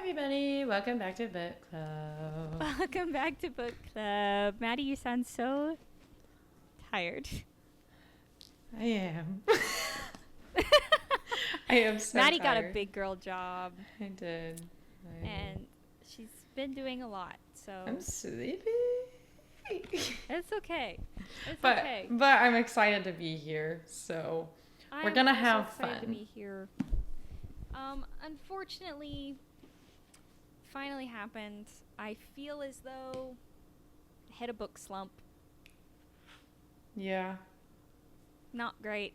everybody. Welcome back to Book Club. Welcome back to Book Club. Maddie, you sound so tired. I am. I am so Maddie tired. got a big girl job. I did. And she's been doing a lot, so... I'm sleepy. It's okay. But okay. I'm excited to be here, so we're going to have fun. I'm excited to be here. Unfortunately, finally happened. I feel as though I hit a book slump. Yeah. Not great.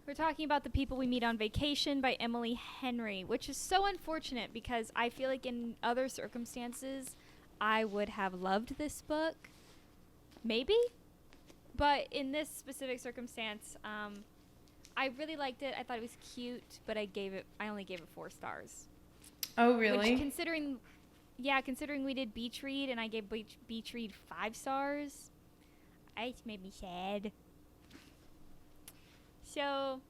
We're talking about The People We Meet on Vacation by Emily Henry, which is so unfortunate because I feel like in other circumstances I would have loved this book. Maybe. But in this specific circumstance, I really liked it. I thought it was cute, but I only gave it 4 stars. Oh, really? Which considering we did Beach Read and I gave Beach Read 5 stars, it made me sad. So,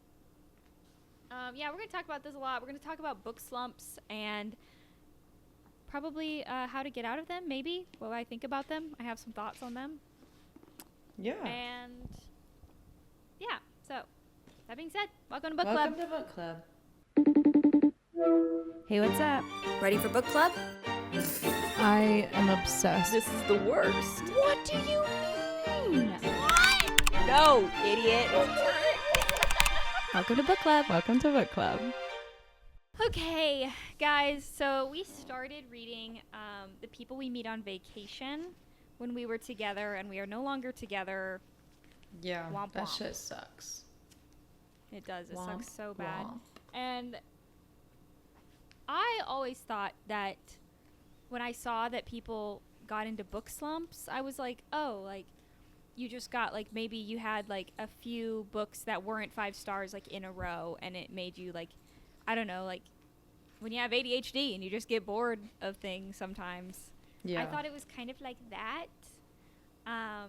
we're going to talk about this a lot. We're going to talk about book slumps and probably how to get out of them, maybe, what I think about them. I have some thoughts on them. Yeah. And, yeah, so, that being said, welcome to Book Club. Welcome to Book Club. Hey, what's up? Ready for book club? I am obsessed. This is the worst. What do you mean? What? No, idiot. Welcome to Book Club. Welcome to Book Club. Okay, guys, so we started reading The People We Meet on Vacation when we were together, and we are no longer together. Yeah, Womp that womp. shit sucks. It does. It Womp sucks so bad. womp. And I always thought that when I saw that people got into book slumps, I was like, oh, like, you just got, like, maybe you had, like, a few books that weren't 5 stars, like, in a row, and it made you, like, I don't know, like, when you have ADHD and you just get bored of things sometimes. Yeah. I thought it was kind of like that. I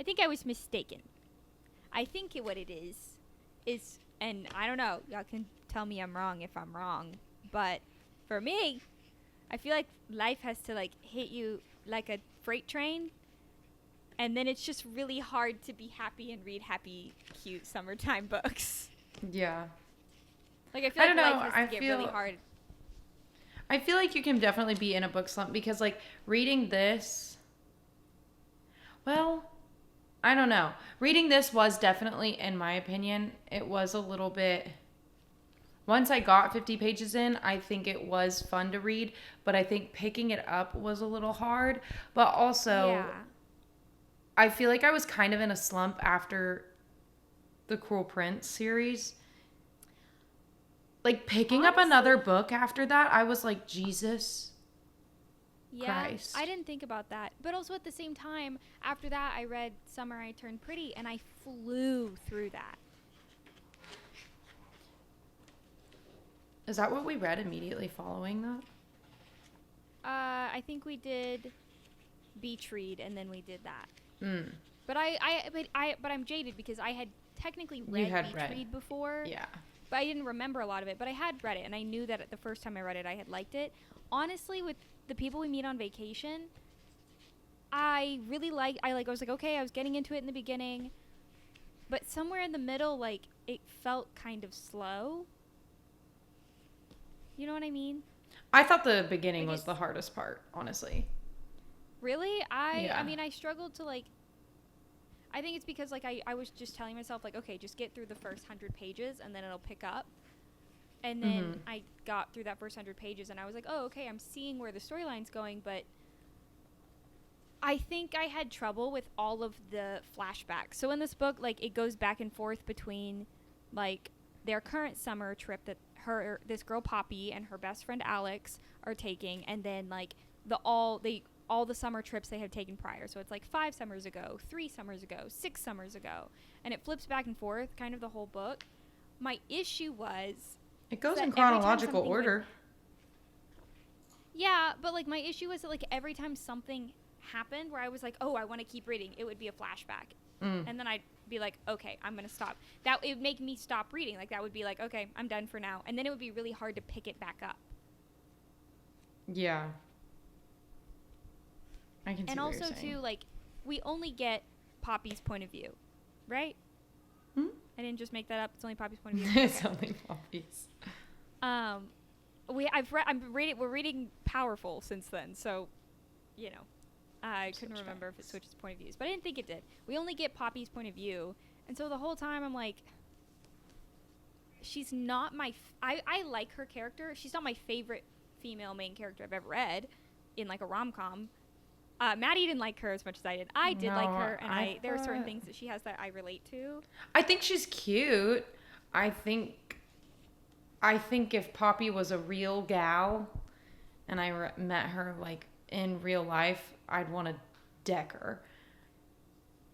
think I was mistaken. I think what it is, and I don't know, y'all can tell me I'm wrong if I'm wrong, but for me, I feel like life has to, like, hit you like a freight train, and then it's just really hard to be happy and read happy, cute summertime books. Yeah. Like, I feel like life has to get really hard. I feel like you can definitely be in a book slump because, like, reading this, well, I don't know. Reading this was definitely, in my opinion, it was a little bit, once I got 50 pages in, I think it was fun to read, but I think picking it up was a little hard. But also, Yeah. I feel like I was kind of in a slump after the Cruel Prince series. Like, picking up another book after that, I was like, Jesus Christ. I didn't think about that. But also at the same time, after that, I read Summer I Turned Pretty, and I flew through that. Is that what we read immediately following that? I think we did Beach Read, and then we did that. Mm. But I'm jaded because I had technically read Beach Read before. Yeah. But I didn't remember a lot of it. But I had read it, and I knew that the first time I read it, I had liked it. Honestly, with The People We Meet on Vacation, I really I was like, okay, I was getting into it in the beginning. But somewhere in the middle, like, it felt kind of slow. You know what I mean? I thought the beginning was the hardest part, honestly. Really? I Yeah. mean, I struggled to, like, I think it's because, like, I was just telling myself, like, okay, just get through the first 100 pages and then it'll pick up. And then I got through that first 100 pages and I was like, oh, okay, I'm seeing where the storyline's going, but I think I had trouble with all of the flashbacks. So in this book, like, it goes back and forth between, like, their current summer trip that this girl Poppy and her best friend Alex are taking, and then, like, all the summer trips they have taken prior. So it's like 5 summers ago, 3 summers ago, 6 summers ago. And it flips back and forth kind of the whole book. My issue was... It goes in chronological order. Yeah, but, like, my issue was that, like, every time something happened where I was like, oh, I want to keep reading, it would be a flashback. And then I'd be like, okay, I'm gonna stop. That it would make me stop reading. Like that would be like, okay, I'm done for now. And then it would be really hard to pick it back up. Yeah. I can see And what you're also saying. too, like, we only get Poppy's point of view, right? I didn't just make that up. It's only Poppy's point of view. It's only Poppy's. We're reading Powerful since then, so you know, I couldn't remember if it switches point of views, but I didn't think it did. We only get Poppy's point of view, and so the whole time I'm like, she's not my. I like her character. She's not my favorite female main character I've ever read in like a rom-com. Maddie didn't like her as much as I did. I did like her, and there are certain things that she has that I relate to. I think she's cute. I think if Poppy was a real gal and I met her like in real life, I'd want to deck her.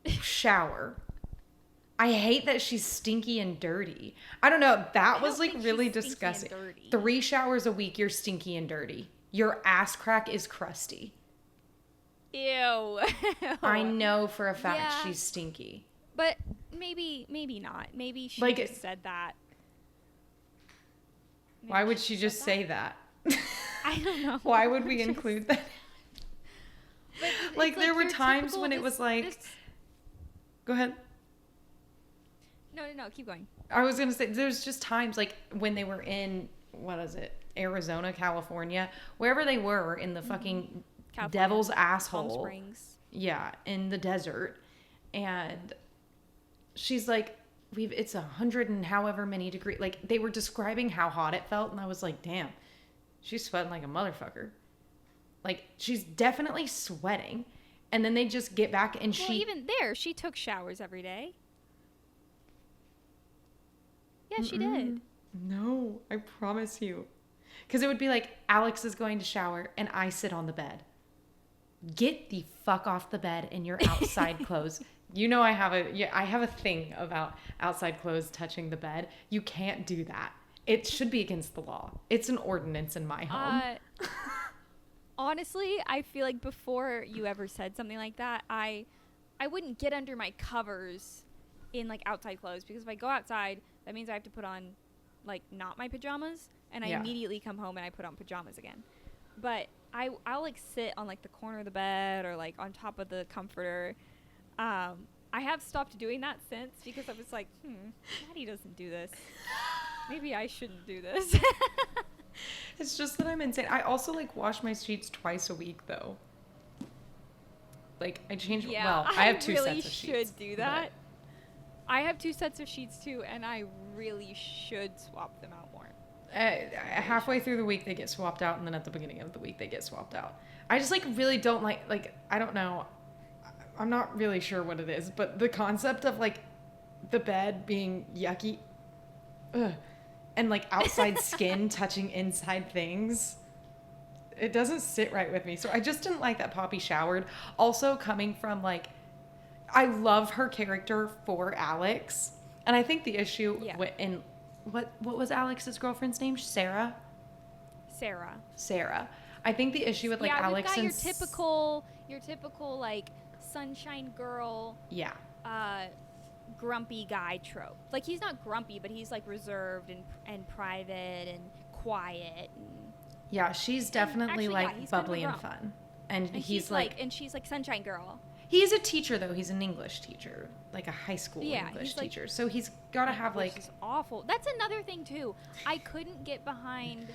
Shower. I hate that she's stinky and dirty. I don't know. That was like really disgusting. 3 showers a week, you're stinky and dirty. Your ass crack is crusty. Ew. I know for a fact she's stinky. But maybe not. Maybe she Like, just said that. Why would she just say that? I don't know. Why would we include that? Like, there were times when it was like... Go ahead. No, keep going. I was going to say, there's just times like when they were in, what is it, Arizona, California, wherever they were in the fucking California, devil's asshole. Palm Springs. Yeah, in the desert. And she's like, it's 100 and however many degrees. Like, they were describing how hot it felt, and I was like, damn, she's sweating like a motherfucker. Like, she's definitely sweating. And then they just get back and Well, even there, she took showers every day. Yeah, she did. No, I promise you. Because it would be like, Alex is going to shower, and I sit on the bed. Get the fuck off the bed in your outside clothes. You know I have a thing about outside clothes touching the bed. You can't do that. It should be against the law. It's an ordinance in my home. Honestly, I feel like before you ever said something like that, I wouldn't get under my covers in like outside clothes, because if I go outside, that means I have to put on like not my pajamas, and I immediately come home and I put on pajamas again. But I'll like sit on like the corner of the bed or like on top of the comforter. I have stopped doing that since, because I was like, Maddie doesn't do this. Maybe I shouldn't do this. It's just that I'm insane. I also like wash my sheets twice a week though. Like I change. Yeah, well, I have 2 really sets of sheets. should do that. I have 2 sets of sheets too, and I really should swap them out more. Halfway through the week they get swapped out, and then at the beginning of the week they get swapped out. I just like really don't like I don't know. I'm not really sure what it is, but the concept of like the bed being yucky, and like outside skin touching inside things, it doesn't sit right with me. So I just didn't like that Poppy showered. Also coming from like, I love her character for Alex, and I think the issue in what was Alex's girlfriend's name? Sarah. I think the issue with like Alex got and your typical like sunshine girl. Yeah. Grumpy guy trope. Like, he's not grumpy, but he's like reserved and private and quiet. Yeah, she's definitely he's bubbly kind and of a fun. And he's like, and she's like sunshine girl. He's a teacher though. He's an English teacher, like a high school English like, teacher. So he's got to have like. Which is awful. That's another thing too. I couldn't get behind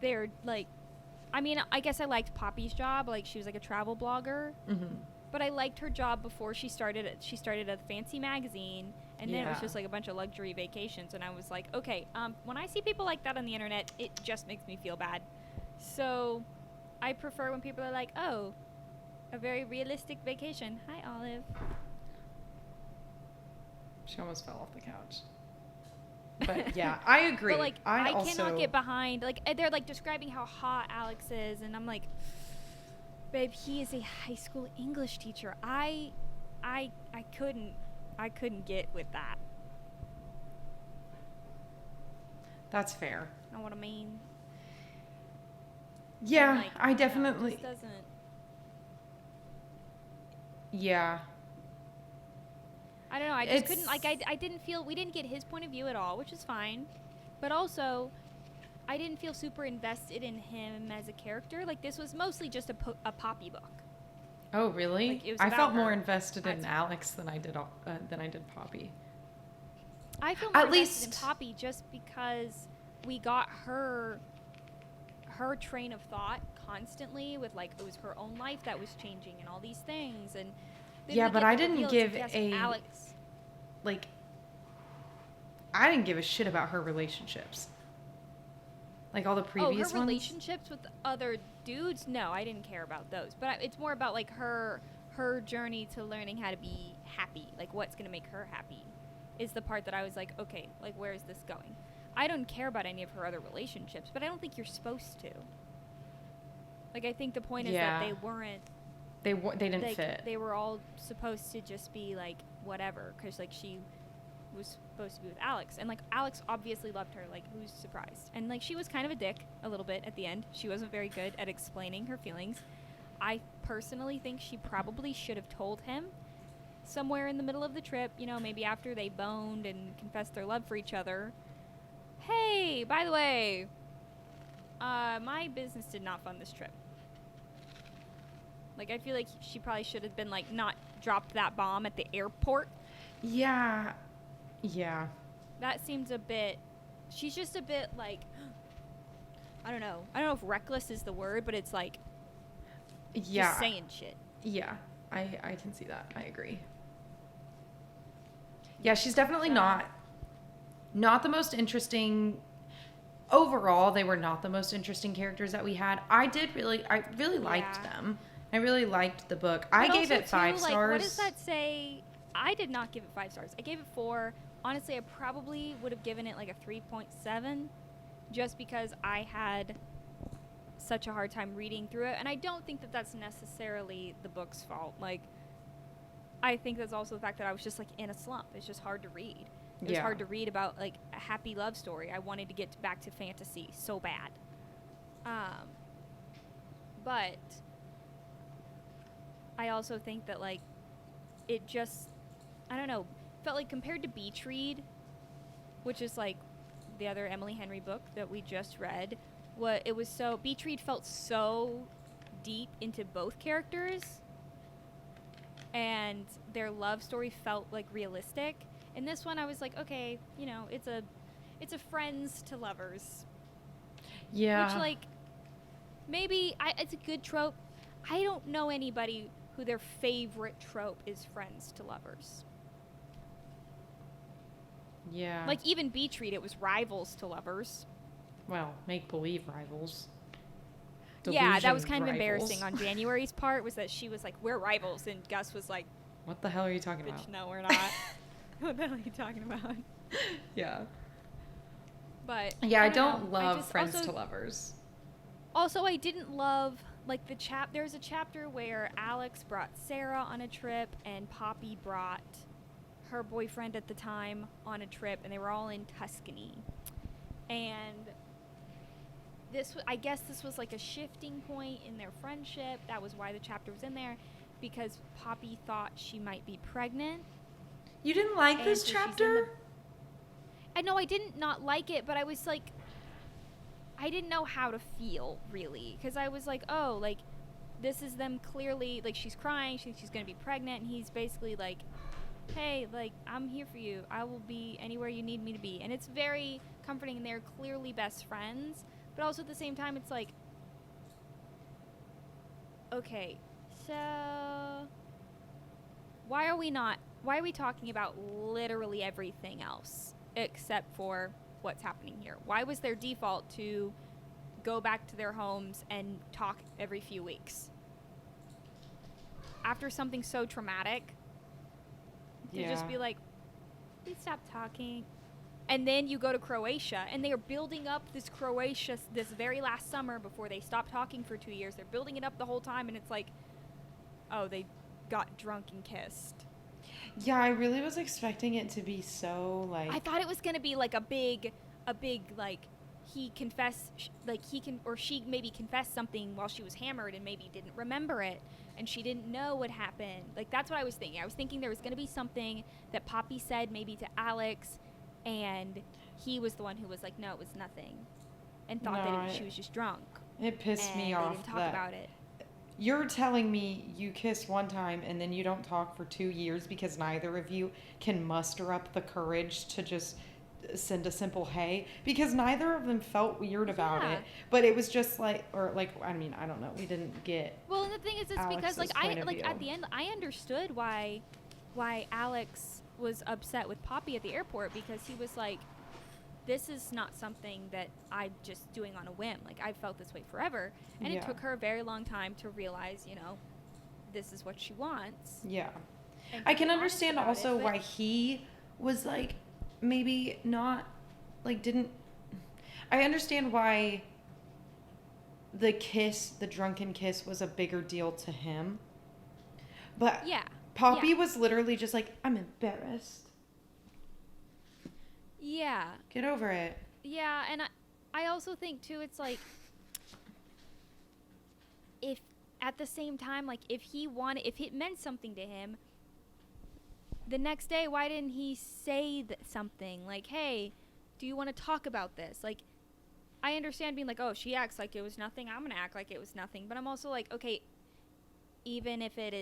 their like. I mean, I guess I liked Poppy's job. Like, she was like a travel blogger. Mm-hmm. But I liked her job before she started a fancy magazine, and then it was just like a bunch of luxury vacations, and I was like, okay, when I see people like that on the internet, it just makes me feel bad. So I prefer when people are like, oh, a very realistic vacation. Hi, Olive. She almost fell off the couch. But yeah, I agree. But like, I cannot get behind, like, they're like describing how hot Alex is, and I'm like, babe, he is a high school English teacher. I couldn't get with that. That's fair. Know what I mean? Yeah, like, I definitely. It just doesn't. Yeah. I don't know. I just couldn't, like, I didn't feel, we didn't get his point of view at all, which is fine. But also, I didn't feel super invested in him as a character. Like, this was mostly just a Poppy book. Oh, really? Like, it was I about felt her. more invested in Alex than I did Poppy. I feel more At invested in least- Poppy just because we got her train of thought constantly with, like, it was her own life that was changing and all these things. And then Yeah, we but get I the didn't reveal, give it's like, yes, a- Alex. Like, I didn't give a shit about her relationships. Like all the previous her ones. relationships with other dudes, no, I didn't care about those. But it's more about, like, her journey to learning how to be happy. Like, what's going to make her happy is the part that I was like, okay, like, where is this going? I don't care about any of her other relationships, but I don't think you're supposed to. Like, I think the point is that they weren't. They didn't Like, fit. they were all supposed to just be, like, whatever. Because, like, she was supposed to be with Alex. And, like, Alex obviously loved her. Like, who's surprised? And, like, she was kind of a dick a little bit at the end. She wasn't very good at explaining her feelings. I personally think she probably should have told him somewhere in the middle of the trip, you know, maybe after they boned and confessed their love for each other. Hey, by the way, my business did not fund this trip. Like, I feel like she probably should have been, like, not dropped that bomb at the airport. Yeah. Yeah. That seems a bit, she's just a bit, like, I don't know if reckless is the word, but it's like, Yeah. just saying shit. Yeah. I can see that. I agree. Yeah, she's definitely So- not the most interesting. Overall, they were not the most interesting characters that we had. I really liked Yeah. them. I really liked the book. I But gave also, it 5 too, stars. Like, what does that say? I did not give it 5 stars. I gave it 4. Honestly, I probably would have given it like a 3.7 just because I had such a hard time reading through it. And I don't think that that's necessarily the book's fault. Like, I think that's also the fact that I was just, like, in a slump. It's just hard to read. It was Yeah. hard to read about, like, a happy love story. I wanted to get back to fantasy so bad. But I also think that, like, it just, I don't know, felt like compared to Beach Read, which is, like, the other Emily Henry book that we just read, Beach Read felt so deep into both characters, and their love story felt, like, realistic. In this one, I was like, okay, you know, it's a friends to lovers. Yeah. Which, like, maybe it's a good trope. I don't know anybody who their favorite trope is friends to lovers. Yeah. Like, even Beach Read, it was rivals to lovers. Well, make believe rivals. Yeah, that was Delusioned kind of rivals. embarrassing on January's part, was that she was like, we're rivals, and Gus was like, What the hell are you talking bitch, about? no, we're not. What the hell are you talking about? Yeah. But Yeah, I don't don't know. love just friends also- to lovers. Also, I didn't love, like, there's a chapter where Alex brought Sarah on a trip and Poppy brought her boyfriend at the time on a trip, and they were all in Tuscany. And I guess this was like a shifting point in their friendship. That was why the chapter was in there, because Poppy thought she might be pregnant. You didn't like And this so she's in chapter? I know I didn't not like it, but I was like, I didn't know how to feel, really. Because I was like, oh, like, this is them clearly, like, she's crying, she thinks she's going to be pregnant, and he's basically like, hey, like, I'm here for you. I will be anywhere you need me to be. And it's very comforting, and they're clearly best friends. But also at the same time, it's like, okay, so why are we talking about literally everything else except for what's happening here? Why was their default to go back to their homes and talk every few weeks? After something so traumatic, to just be like, please stop talking. And then you go to Croatia, and they are building up this very last summer before they stop talking for 2 years. They're building it up the whole time, and it's like, oh, they got drunk and kissed. Yeah, I really was expecting it to be so, like... I thought it was going to be like a big, like, he confessed, like she maybe confessed something while she was hammered and maybe didn't remember it, and she didn't know what happened. Like, that's what I was thinking. I was thinking there was going to be something that Poppy said maybe to Alex, and he was the one who was like, no, it was nothing, and thought that she was just drunk. It pissed me off. They didn't talk about it. You're telling me you kissed one time and then you don't talk for 2 years because neither of you can muster up the courage to just send a simple hey, because neither of them felt weird about it, but it was just like, or like, I mean, I don't know, we didn't get. Well, and the thing is, it's because like at the end I understood why Alex was upset with Poppy at the airport, because he was like, this is not something that I'm just doing on a whim. Like, I've felt this way forever, and it took her a very long time to realize, you know, this is what she wants. Yeah, I can understand also why he was like, maybe not, like, didn't. I understand why the drunken kiss was a bigger deal to him. But yeah, Poppy was literally just like, I'm embarrassed. Yeah. Get over it. Yeah, and I also think too, it's like, if at the same time, like, if it meant something to him, the next day, why didn't he say something like, hey, do you want to talk about this? Like, I understand being like, oh, she acts like it was nothing, I'm going to act like it was nothing. But I'm also like, okay, even if it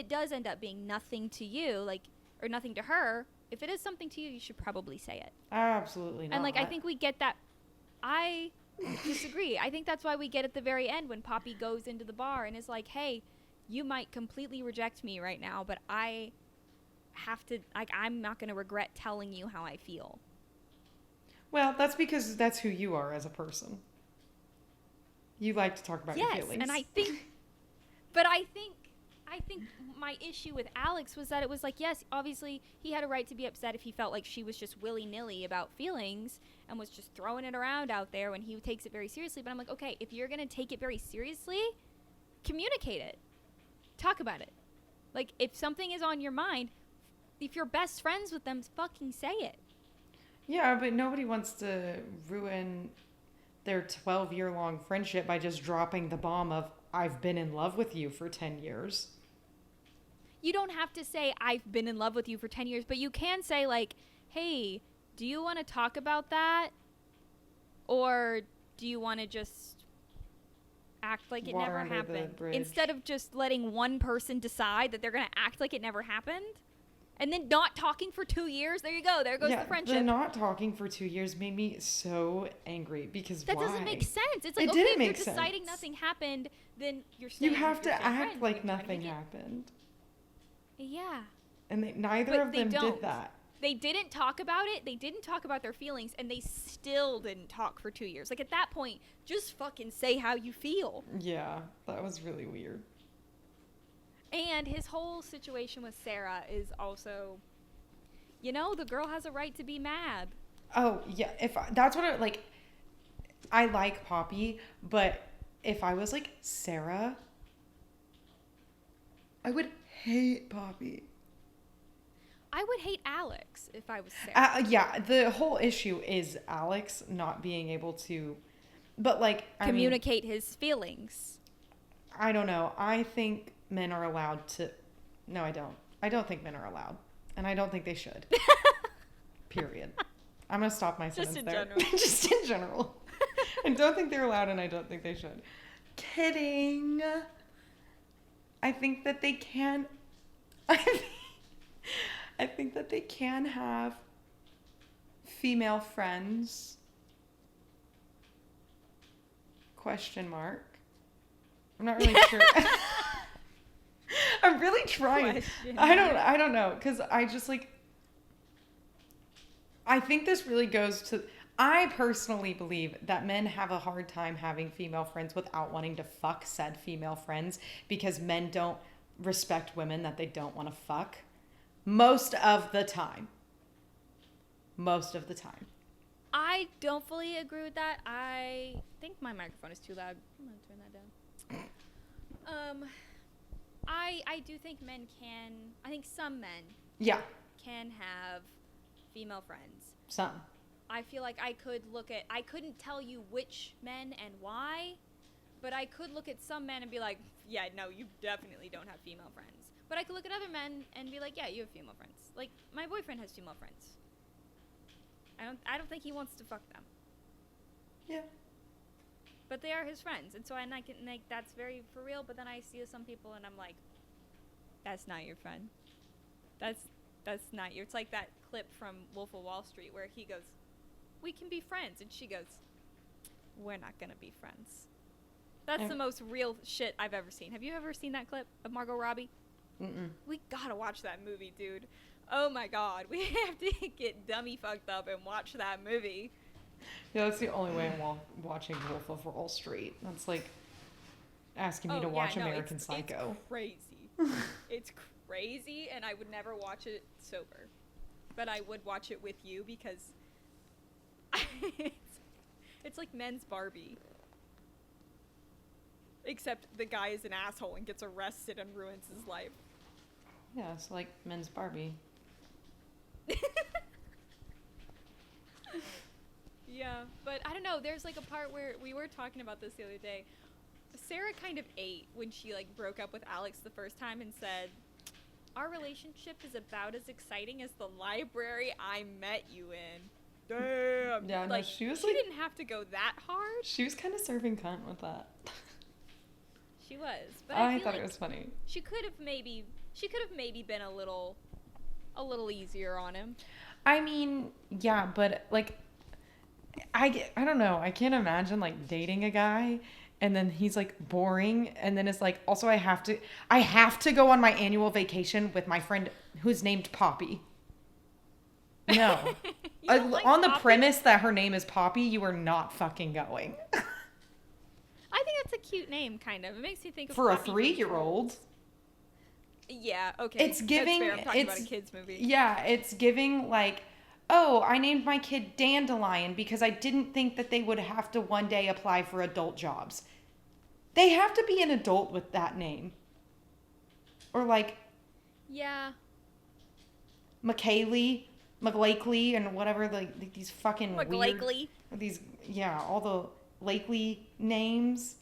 does end up being nothing to you, like, or nothing to her, if it is something to you, you should probably say it. Absolutely not. And, like, I think we get that. I disagree. I think that's why we get at the very end when Poppy goes into the bar and is like, hey, you might completely reject me right now, but I have to, like, I'm not going to regret telling you how I feel. Well, that's because that's who you are as a person. You like to talk about your feelings. Yes, and I think my issue with Alex was that it was like, yes, obviously he had a right to be upset if he felt like she was just willy-nilly about feelings and was just throwing it around out there when he takes it very seriously. But I'm like, okay, if you're going to take it very seriously, communicate it. Talk about it. Like, if something is on your mind, if you're best friends with them, fucking say it. Yeah, but nobody wants to ruin their 12-year-long friendship by just dropping the bomb of, I've been in love with you for 10 years. You don't have to say, I've been in love with you for 10 years, but you can say, like, hey, do you want to talk about that? Or do you want to just act like it never happened? Instead of just letting one person decide that they're going to act like it never happened? And then not talking for 2 years? There you go. There goes the friendship. The not talking for 2 years made me so angry because that doesn't make sense. It's like, it okay, didn't if make you're sense. deciding nothing happened, then you're staying. You have to act friends, like nothing happened. Yeah. And neither of them did that. They didn't talk about it. They didn't talk about their feelings, and they still didn't talk for 2 years. Like, at that point, just fucking say how you feel. Yeah, that was really weird. And his whole situation with Sarah is also, you know, the girl has a right to be mad. Oh, yeah. That's what I like Poppy, but if I was like Sarah, I would hate Poppy. I would hate Alex if I was Sarah. Yeah, the whole issue is Alex not being able to, but like, communicate his feelings. I don't know. I think men are allowed to. No, I don't. I don't think men are allowed, and I don't think they should. Period. I'm gonna stop my sentence there. Just in general. I don't think they're allowed, and I don't think they should. Kidding. I think that they can. I think that they can have female friends. Question mark. I'm not really sure. I'm really trying. I don't know, because I just like. I think this really goes to. I personally believe that men have a hard time having female friends without wanting to fuck said female friends, because men don't respect women that they don't want to fuck. Most of the time. I don't fully agree with that. I think my microphone is too loud. I'm going to turn that down. I do think men can, I think some men can have female friends. Some. I feel like I couldn't tell you which men and why, but I could look at some men and be like, yeah, no, you definitely don't have female friends. But I could look at other men and be like, yeah, you have female friends. Like, my boyfriend has female friends. I don't think he wants to fuck them. Yeah. But they are his friends, and so I can, like, that's very for real, but then I see some people and I'm like, that's not your friend. That's not your, it's like that clip from Wolf of Wall Street where he goes, we can be friends, and she goes, we're not gonna be friends. That's the most real shit I've ever seen. Have you ever seen that clip of Margot Robbie? Mm-mm. We gotta watch that movie, dude. Oh my god, we have to get dummy fucked up and watch that movie. Yeah, that's the only way I'm watching Wolf of Wall Street. That's like asking me to watch American Psycho. It's crazy. It's crazy, and I would never watch it sober. But I would watch it with you because it's like men's Barbie. Except the guy is an asshole and gets arrested and ruins his life. Yeah, it's like men's Barbie. Yeah, but I don't know. There's like a part where we were talking about this the other day. Sarah kind of ate when she like broke up with Alex the first time and said, our relationship is about as exciting as the library I met you in. Damn. Yeah, like, no, she was she like, didn't have to go that hard. she was kind of serving cunt with that. She was, but I feel thought like it was funny. She could have maybe been a little easier on him. I mean, yeah, but like, I don't know. I can't imagine like dating a guy and then he's like boring and then it's like, also I have to go on my annual vacation with my friend who's named Poppy. No. Like on the Poppy? premise that her name is Poppy, you are not fucking going. I think that's a cute name, kind of. It makes me think of For a Poppy from 3-year-old. Yeah, okay. It's giving, That's fair. I'm talking about a kid's movie. Yeah, it's giving like, oh, I named my kid Dandelion because I didn't think that they would have to one day apply for adult jobs. They have to be an adult with that name. Or like Yeah. McLakely, and whatever, like these fucking weird... McLakely. These, yeah, all the Lakely names.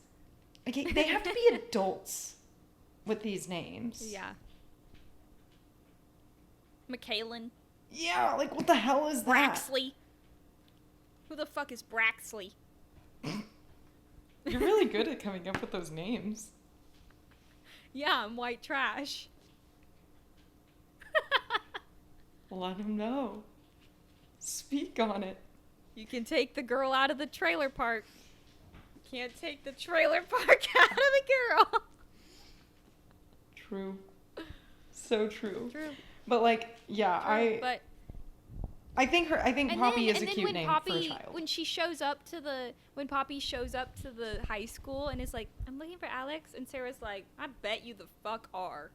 Like, they have to be adults with these names. Yeah. McKaylin. Yeah, like what the hell is that? Braxley. Who the fuck is Braxley? You're really good at coming up with those names. Yeah, I'm white trash. Let him know. Speak on it. You can take the girl out of the trailer park. Can't take the trailer park out of the girl. True. So true. True. But like, yeah, But I think Poppy is a cute name Poppy, for a child. When Poppy shows up to the high school and is like, I'm looking for Alex, and Sarah's like, I bet you the fuck are.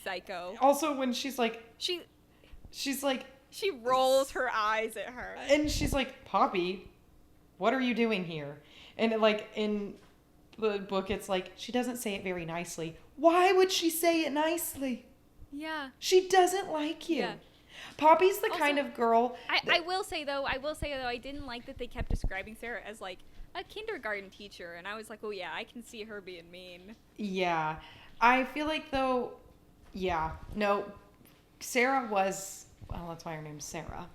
Psycho. Also, when she's like, She rolls her eyes at her. and she's like, Poppy, what are you doing here? And like in the book, it's like she doesn't say it very nicely. Why would she say it nicely? Yeah. She doesn't like you. Yeah. Poppy's the Also, kind of girl. I will say though, I didn't like that they kept describing Sarah as like a kindergarten teacher, and I was like, oh yeah, I can see her being mean. Yeah. I feel like though, yeah, no, Sarah was, well, that's why her name's Sarah.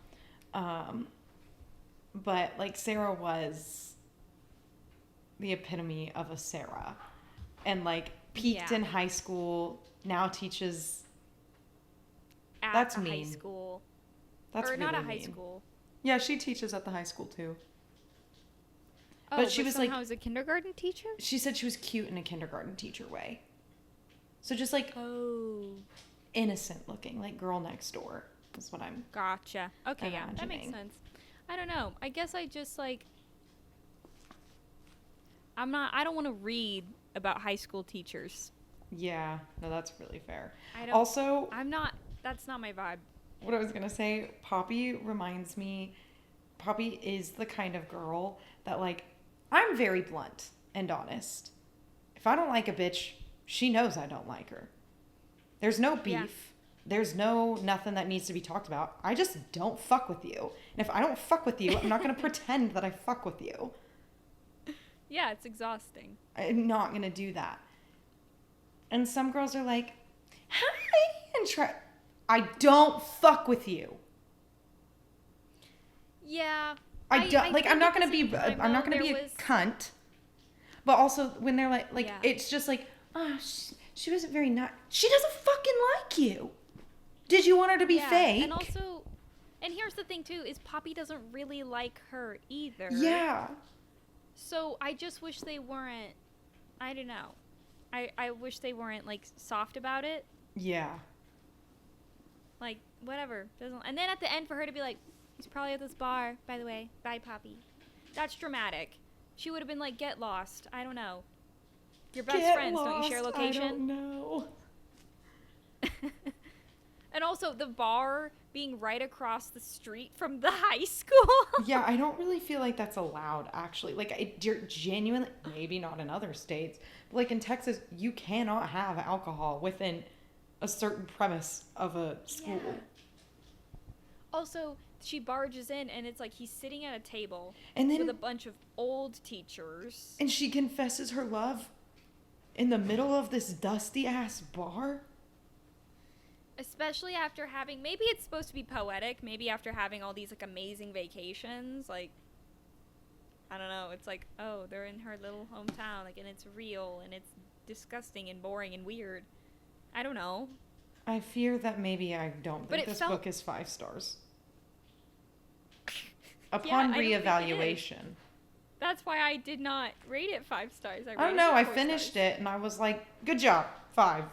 But like Sarah was the epitome of a Sarah, and like peaked in high school, now teaches. At That's a mean. high school. That's or really not a high mean. school. Yeah, she teaches at the high school too. Oh, But she was like, somehow as a kindergarten teacher? she said she was cute in a kindergarten teacher way. So just like innocent looking, like girl next door is what I'm. Gotcha. Okay, yeah, that makes imagining. sense. I don't know. I guess I just like, I don't want to read about high school teachers. Yeah, no, that's really fair. I don't. Also, That's not my vibe. what I was gonna say, Poppy reminds me, Poppy is the kind of girl that like, I'm very blunt and honest. If I don't like a bitch, she knows I don't like her. There's no beef. Yeah. there's nothing that needs to be talked about. I just don't fuck with you. And if I don't fuck with you, I'm not going to pretend that I fuck with you. Yeah, it's exhausting. I'm not going to do that. And some girls are like, hi, and try. I don't fuck with you. Yeah. I don't, like, I'm not going to be, time, I'm not though, going to be there a was- cunt. But also when they're like, Yeah. it's just like, oh, she wasn't very nice. She doesn't fucking like you. Did you want her to be fake? And also, and here's the thing too, is Poppy doesn't really like her either. Yeah. So I just wish they weren't, I don't know. I wish they weren't like soft about it. Yeah. Like, whatever. And then at the end for her to be like, he's probably at this bar, by the way. Bye, Poppy. That's dramatic. She would have been like, get lost. I don't know. Your best friends, don't you share location? I don't know. And also the bar being right across the street from the high school. Yeah, I don't really feel like that's allowed, actually. Like, genuinely, maybe not in other states, but like in Texas, you cannot have alcohol within a certain premise of a school. Yeah. Also, she barges in and it's like he's sitting at a table And then, with a bunch of old teachers. and she confesses her love in the middle of this dusty ass bar. Especially after having, maybe it's supposed to be poetic, maybe after having all these like amazing vacations, like, I don't know, it's like, oh, they're in her little hometown, like, and it's real, and it's disgusting and boring and weird. I don't know. I fear that maybe I don't But think it this felt- book is 5 stars. I Upon don't think it is. reevaluation. That's why I did not rate it 5 stars. I don't know, I finished it and I was like, good job, 5.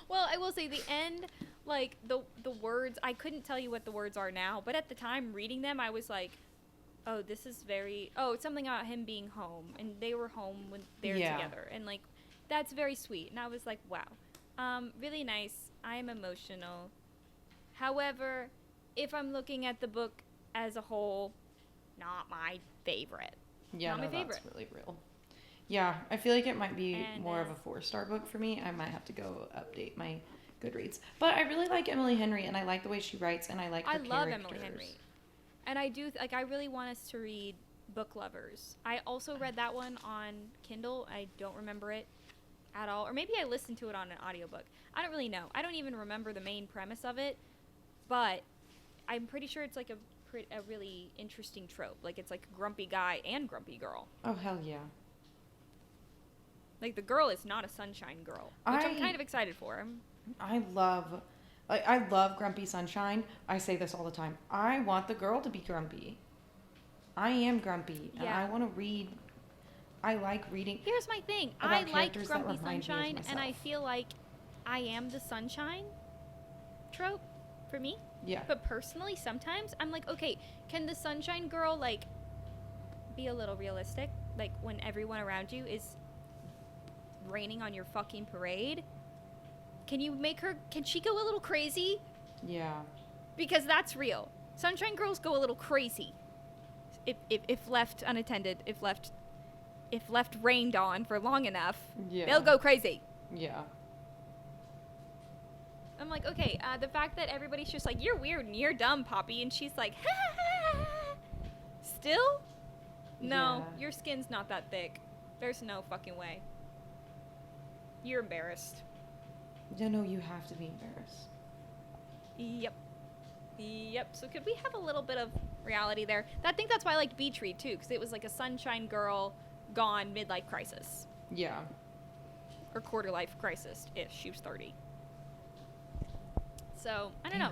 Well, I will say the end, like the words, I couldn't tell you what the words are now, but at the time reading them, I was like, oh, this is very, oh, it's something about him being home, and they were home when they're Yeah. together, and like, that's very sweet, and I was like, wow, really nice. I am emotional. However, if I'm looking at the book as a whole, not my favorite. Yeah, Not no, my favorite. that's really real. Yeah, I feel like it might be And, more of a 4-star book for me. I might have to go update my GoodReads. But I really like Emily Henry, and I like the way she writes, and I like her I love characters. Emily Henry. And I do, like, I really want us to read Book Lovers. I also read that one on Kindle. I don't remember it at all. Or maybe I listened to it on an audiobook. I don't really know. I don't even remember the main premise of it. But I'm pretty sure it's like a really interesting trope. Like, it's like grumpy guy and grumpy girl. Oh, hell yeah. Like, the girl is not a sunshine girl, which I'm kind of excited for. I love Grumpy Sunshine. I say this all the time. I want the girl to be grumpy. I am grumpy, and Yeah. I want to read. I like reading. Here's my thing. About I like characters that Grumpy remind me of Sunshine, and I myself. feel like I am the sunshine trope for me. Yeah. But personally, sometimes I'm like, okay, can the sunshine girl, like, be a little realistic? Like, when everyone around you is raining on your fucking parade? Can she go a little crazy? Yeah. Because that's real. Sunshine girls go a little crazy. If left unattended, if left rained on for long enough, Yeah. they'll go crazy. Yeah. I'm like, okay, the fact that everybody's just like, you're weird and you're dumb, Poppy, and she's like, ha ha ha ha. Still? No, Yeah. your skin's not that thick. There's no fucking way. You're embarrassed. No, you have to be embarrassed. Yep. So could we have a little bit of reality there? I think that's why I liked Beach Read too, because it was like a sunshine girl gone midlife crisis. Yeah. Or quarter life crisis-ish. She was 30. So, I don't know.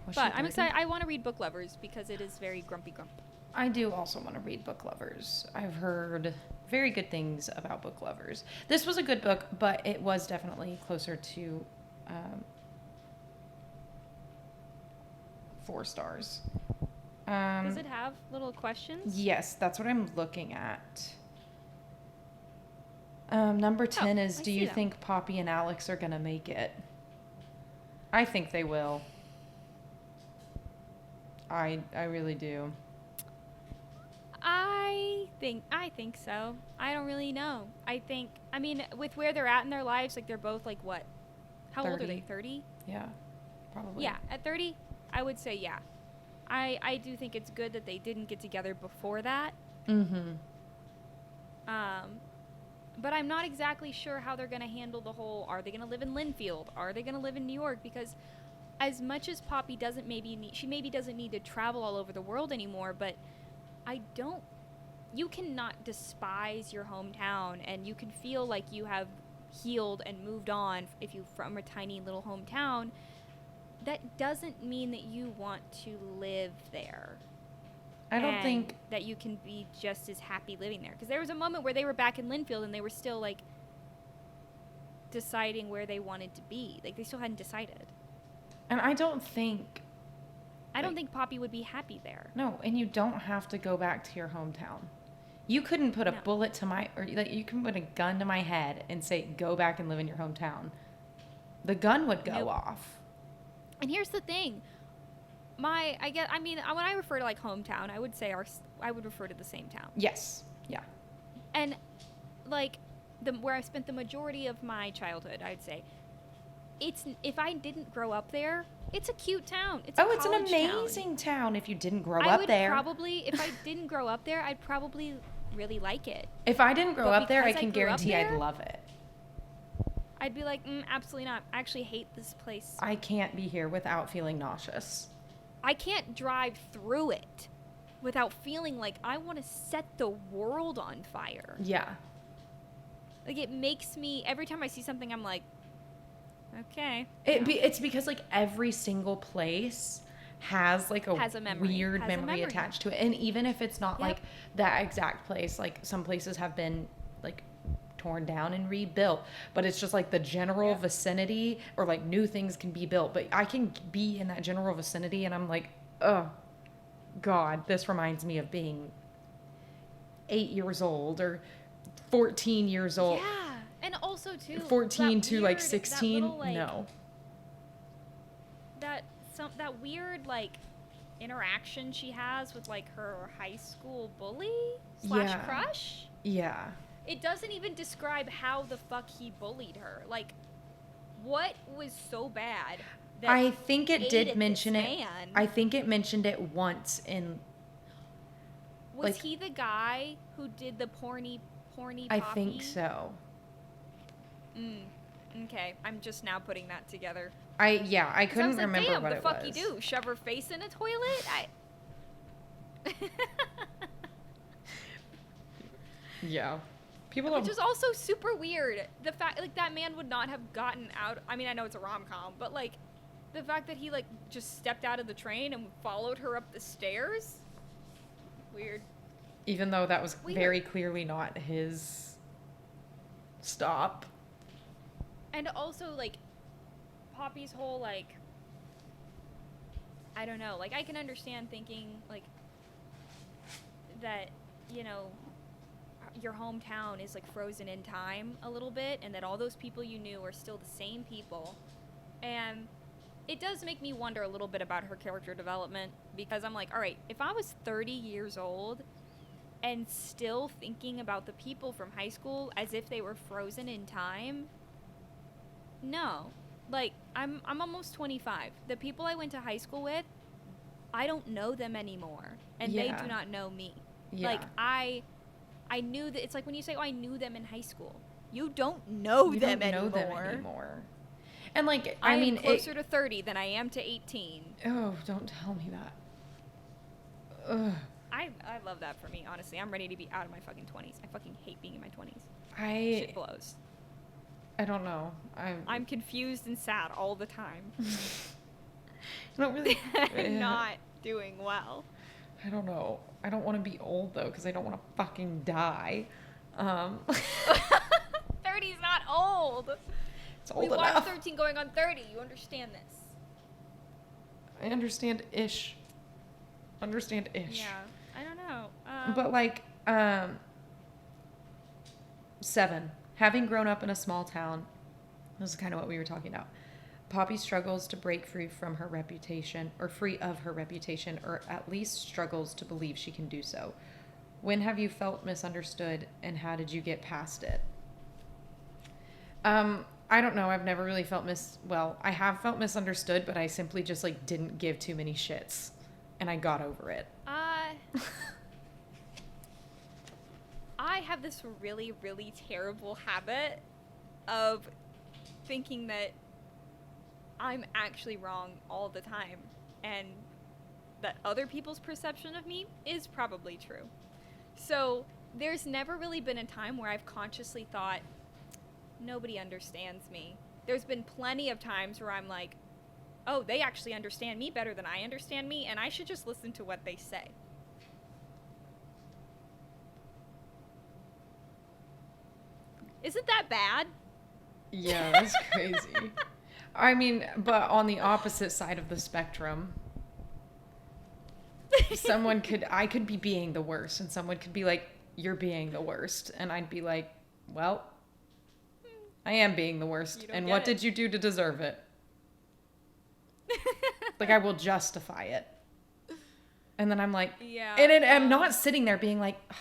Was she But I'm 30? excited. I want to read Book Lovers because it is very grumpy grump. I do also want to read Book Lovers. I've heard very good things about Book Lovers. This was a good book, but it was definitely closer to 4 stars. Does it have little questions? Yes, that's what I'm looking at. Number 10 is, I do see you them. think Poppy and Alex are going to make it? I think they will. I really do. I think so. I don't really know. I mean, with where they're at in their lives, like they're both like what? How old are 30. they? 30? Yeah, probably. Yeah, at 30, I would say yeah. I do think it's good that they didn't get together before that. Mm-hmm. But I'm not exactly sure how they're going to handle the whole, are they going to live in Linfield? Are they going to live in New York? Because as much as Poppy doesn't she maybe doesn't need to travel all over the world anymore, but you cannot despise your hometown, and you can feel like you have healed and moved on if you're from a tiny little hometown. That doesn't mean that you want to live there. I don't think that you can be just as happy living there. Because there was a moment where they were back in Linfield and they were still, like, deciding where they wanted to be. Like, they still hadn't decided. And I don't think Poppy would be happy there. No, and you don't have to go back to your hometown. You couldn't put a bullet to you can put a gun to my head and say, go back and live in your hometown. The gun would go off. And here's the thing. When I refer to, like, hometown, I would say I would refer to the same town. Yes. Yeah. And, like, where I spent the majority of my childhood, I'd say, if I didn't grow up there, it's a cute town. It's an amazing town if you didn't grow up there. If I didn't grow up there, I'd probably really like it. If I didn't grow up there, I can grew up guarantee there, I'd love it. I'd be like, absolutely not. I actually hate this place. I can't be here without feeling nauseous. I can't drive through it without feeling like I want to set the world on fire. Yeah. Like, it makes me, every time I see something, I'm like, okay. It's because, like, every single place has, like, has a memory. weird memory attached to it. And even if it's not, like, that exact place, like, some places have been, like, torn down and rebuilt, but it's just, like, the general vicinity, or, like, new things can be built. But I can be in that general vicinity and I'm like, oh, God, this reminds me of being 8 years old or 14 years old. Yeah. And also, too, 14 to, like, 16, little, like, no. That weird, like, interaction she has with, like, her high school bully / crush. Yeah. It doesn't even describe how the fuck he bullied her. Like, what was so bad that I think it did mention it. Man? I think it mentioned it once in. Was like, he the guy who did the porny Poppy? I think so. Okay, I'm just now putting that together. I couldn't like, remember damn, what the it fuck was. you do? Shove her face in a toilet? Yeah. Which is also super weird. The fact, like, that man would not have gotten out. I mean, I know it's a rom-com, but, like, the fact that he, like, just stepped out of the train and followed her up the stairs. Weird. Even though that was very clearly not his stop. And also, like, Poppy's whole, like, I don't know. Like, I can understand thinking, like, that, you know, your hometown is, like, frozen in time a little bit, and that all those people you knew are still the same people. And it does make me wonder a little bit about her character development, because I'm like, all right, if I was 30 years old and still thinking about the people from high school as if they were frozen in time, no. Like, I'm almost 25. The people I went to high school with, I don't know them anymore, and they do not know me. Yeah. Like, I knew that. It's like when you say, oh, I knew them in high school. You don't know them anymore. And, like, I mean, closer to 30 than I am to 18. Oh, don't tell me that. Ugh. I love that for me, honestly. I'm ready to be out of my fucking 20s. I fucking hate being in my 20s. Shit blows. I don't know. I'm confused and sad all the time. I don't really. I'm not doing well. I don't know. I don't want to be old, though, because I don't want to fucking die. 30's not old. It's old we enough. watched 13 going on 30. You understand this. I understand-ish. Understand-ish. Yeah. I don't know. But, like, 7. Having grown up in a small town, this is kind of what we were talking about. Poppy struggles to break free from her reputation, or free of her reputation, or at least struggles to believe she can do so. When have you felt misunderstood, and how did you get past it? I don't know. I've never really felt I have felt misunderstood, but I simply just like didn't give too many shits and I got over it. I have this really, really terrible habit of thinking that I'm actually wrong all the time and that other people's perception of me is probably true. So there's never really been a time where I've consciously thought, nobody understands me. There's been plenty of times where I'm like, oh, they actually understand me better than I understand me, and I should just listen to what they say. Isn't that bad? Yeah, that's crazy. I mean, but on the opposite side of the spectrum, I could be being the worst, and someone could be like, you're being the worst. And I'd be like, well, I am being the worst. And what did you do to deserve it? Like, I will justify it. And then I'm like, yeah. And I'm not sitting there being like, oh,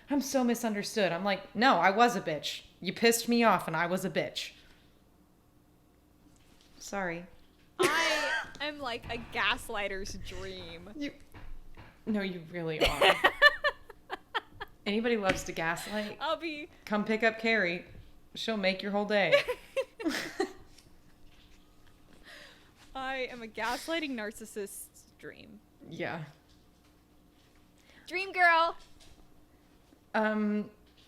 I'm so misunderstood. I'm like, no, I was a bitch. You pissed me off and I was a bitch. Sorry. I am like a gaslighter's dream. No, you really are. Anybody loves to gaslight? Come pick up Carrie. She'll make your whole day. I am a gaslighting narcissist's dream. Yeah. Dream girl.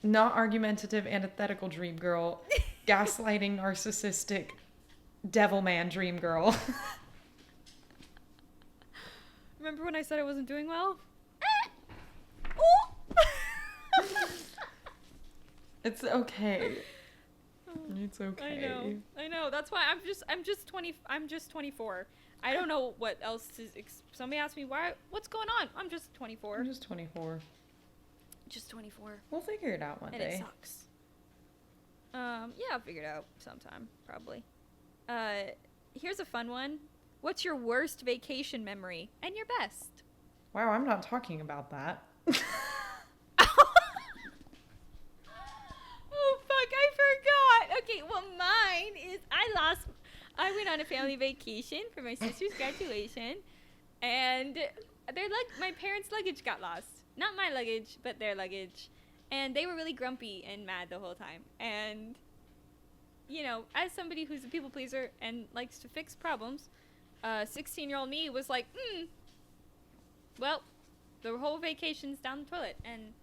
Not argumentative, antithetical dream girl. Gaslighting, narcissistic, devil man dream girl. Remember when I said I wasn't doing well? It's okay. It's okay. I know. That's why I'm just 24. I don't know what else to somebody asked me what's going on? I'm just 24. I'm just 24. Just 24. We'll figure it out one day. And it sucks. Yeah, I'll figure it out sometime, probably. Here's a fun one. What's your worst vacation memory and your best? Wow, I'm not talking about that. Oh, fuck, I forgot. Okay, well, mine is I went on a family vacation for my sister's graduation, and my parents' luggage got lost. Not my luggage, but their luggage. And they were really grumpy and mad the whole time. And, you know, as somebody who's a people pleaser and likes to fix problems, 16-year-old me was like, well, the whole vacation's down the toilet. And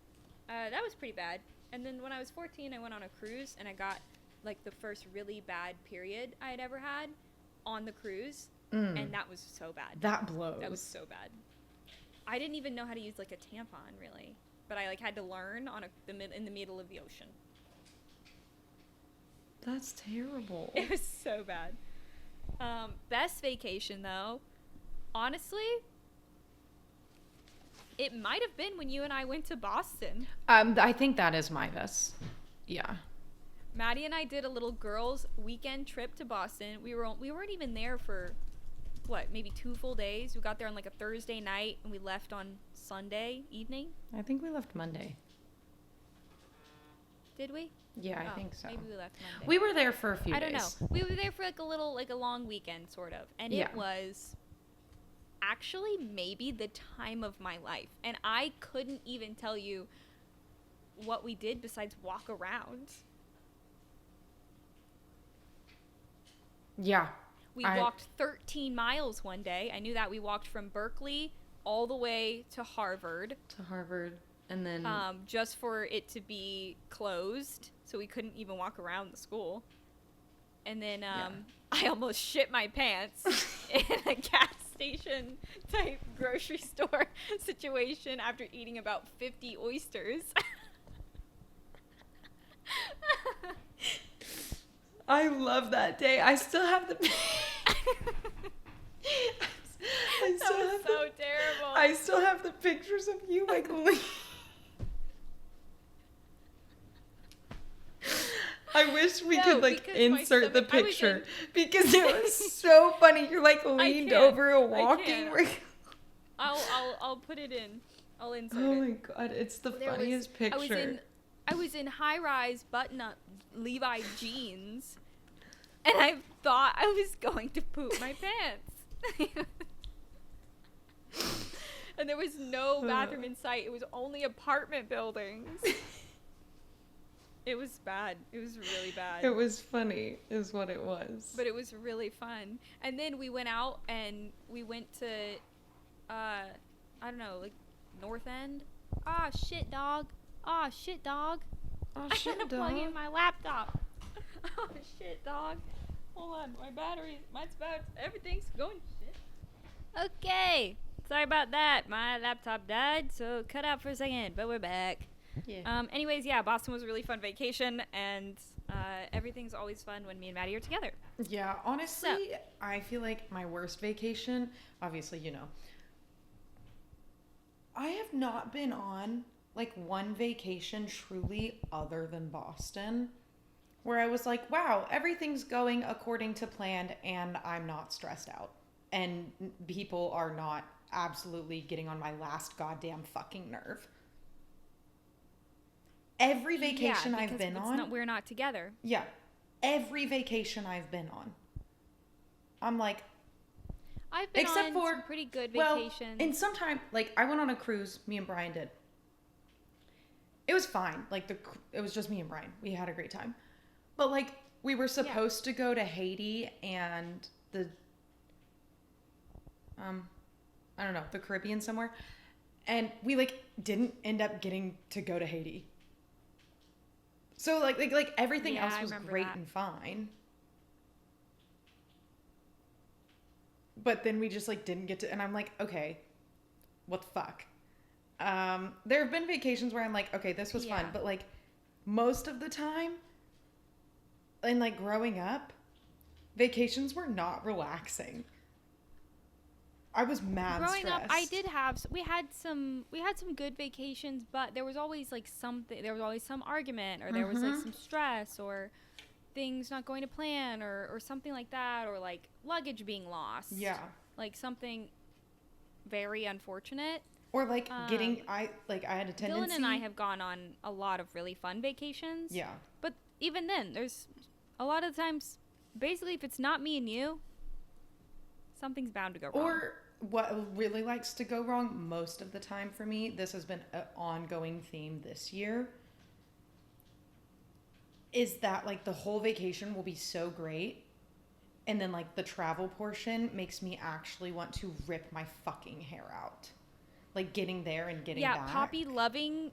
that was pretty bad. And then when I was 14, I went on a cruise, and I got, like, the first really bad period I had ever had on the cruise. And that was so bad. That blows. That was so bad. I didn't even know how to use, like, a tampon, really. But I, like, had to learn in the middle of the ocean. That's terrible. It was so bad. Best vacation, though, honestly, it might have been when you and I went to Boston. I think that is my best. Yeah. Maddie and I did a little girls' weekend trip to Boston. We weren't even there for, maybe 2 full days. We got there on, like, a Thursday night, and we left on Sunday evening. I think we left Monday. Did we? Yeah, I think so. Maybe we left Monday. We were there for a few days. I don't know. We were there for like a long weekend, sort of. And it was actually maybe the time of my life. And I couldn't even tell you what we did besides walk around. Yeah. We walked 13 miles one day. I knew that. We walked from Berkeley all the way to Harvard. And then just for it to be closed, so we couldn't even walk around the school. And then I almost shit my pants in a gas station type grocery store situation after eating about 50 oysters. I love that day. I still have the so terrible. I still have the pictures of you like I wish we could like insert the picture because it was so funny. You're like leaned over and walking. I'll put it in. I'll insert it. Oh my god, it's the funniest picture. I was in high-rise button-up Levi jeans and I thought I was going to poop my pants. And there was no bathroom in sight. It was only apartment buildings. It was bad. It was really bad. It was funny, is what it was. But it was really fun. And then we went out and we went to, I don't know, like North End. Ah, shit, dog. Ah, shit, dog. Oh, I shit, gotta dog. plug in my laptop. Oh, shit, dog. Hold on. My battery, everything's going to shit. Okay. Sorry about that. My laptop died, so cut out for a second, but we're back. Yeah. Anyways, yeah, Boston was a really fun vacation, and everything's always fun when me and Maddie are together. Yeah, honestly, I feel like my worst vacation, obviously, you know, I have not been on like one vacation truly other than Boston where I was like, wow, everything's going according to plan and I'm not stressed out. And people are not absolutely getting on my last goddamn fucking nerve. Every vacation I've been on. We're not together. Yeah. Every vacation I've been on. I'm like, I've been except on for some pretty good well, vacations. and sometime, like, I went on a cruise, me and Brian did. It was fine. Like, it was just me and Brian. We had a great time. But, like, we were supposed to go to Haiti and the, I don't know, the Caribbean somewhere. And we, like, didn't end up getting to go to Haiti. So, like everything else was great and fine. But then we just, like, didn't get to... And I'm like, okay, what the fuck? There have been vacations where I'm like, okay, this was fun. But, like, most of the time, and, like, growing up, vacations were not relaxing. I was mad Growing stressed. up, I did have we had some good vacations, but there was always like something. There was always some argument, or there was like some stress, or things not going to plan, or something like that, or like luggage being lost. Yeah, like something very unfortunate. Or like I had a tendency. Dylan and I have gone on a lot of really fun vacations. Yeah, but even then, there's a lot of times. Basically, if it's not me and you, something's bound to go wrong. Or what really likes to go wrong most of the time for me, this has been an ongoing theme this year, is that like the whole vacation will be so great and then like the travel portion makes me actually want to rip my fucking hair out. Like getting there and getting back. Poppy loving